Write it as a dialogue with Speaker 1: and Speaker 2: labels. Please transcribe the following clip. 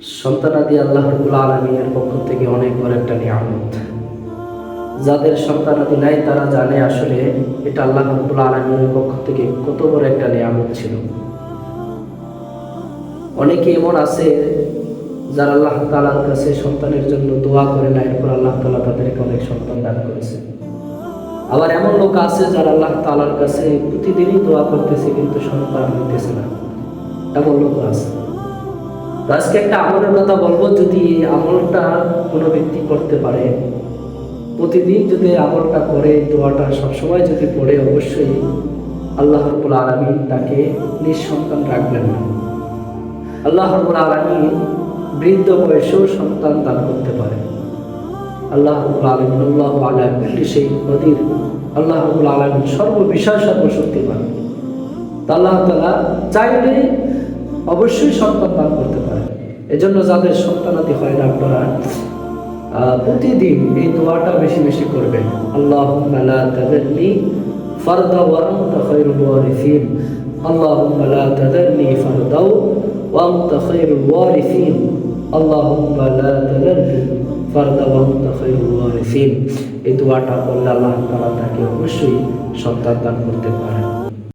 Speaker 1: সন্তানাদি আল্লাহ রাব্বুল আলামিনের পক্ষ থেকে অনেক বড় একটা নিয়ামত। যাদের সন্তানাদি নাই তারা জানে আসলে এটা আল্লাহ রাব্বুল আলামিনের পক্ষ থেকে কত বড় একটা নিয়ামত ছিল। অনেকে এমন আছে যারা আল্লাহ তাআলার কাছে সন্তানের জন্য দোয়া করে না, এরপর আল্লাহ তাআলা তাদেরকে অনেক সন্তান দান করেছে। আবার এমন লোক আছে যারা আল্লাহ তাআলার কাছে প্রতিদিনই দোয়া করতেছে কিন্তু সন্তান হইতেছে না, এমন লোক আছে। আজকে একটা আমলের কথা বলবো, যদি এই আমলটা কোনো ব্যক্তি করতে পারে, প্রতিদিন যদি আমলটা করে, দোয়াটা সবসময় যদি পড়ে, অবশ্যই আল্লাহ রাব্বুল আলামিন তাকে নিঃসন্তান রাখবেন না। আল্লাহ রাব্বুল আলামিন বৃদ্ধ বয়সেও সন্তান দান করতে পারে। আল্লাহ রাব্বুল আলামিন আল্লাহু আলা কুল্লি শাইইন কদির, আল্লাহ রাব্বুল আলামিন সর্ববিষয়ে সর্বশক্তিমান। আল্লাহ তাআলা চাইলে অবশ্যই সন্তান দান করতে পারে। এজন্য যাদের সন্তানাদি হয় না, আপনারা প্রতিদিন এই দোয়াটা বেশি বেশি করবেন। আল্লাহুম্মা লা তাযারনি ফারদা ওয়া আনতা খায়রুল ওয়ারিসিন, আল্লাহুম্মা লা তাযারনি ফারদা ওয়া আনতা খায়রুল ওয়ারিসিন, আল্লাহুম্মা লা তাযারনি ফারদা ওয়া আনতা খায়রুল ওয়ারিসিন। এই দোয়াটা করলে আল্লাহ তাআলা তাকে অবশ্যই সন্তান দান করতে পারেন।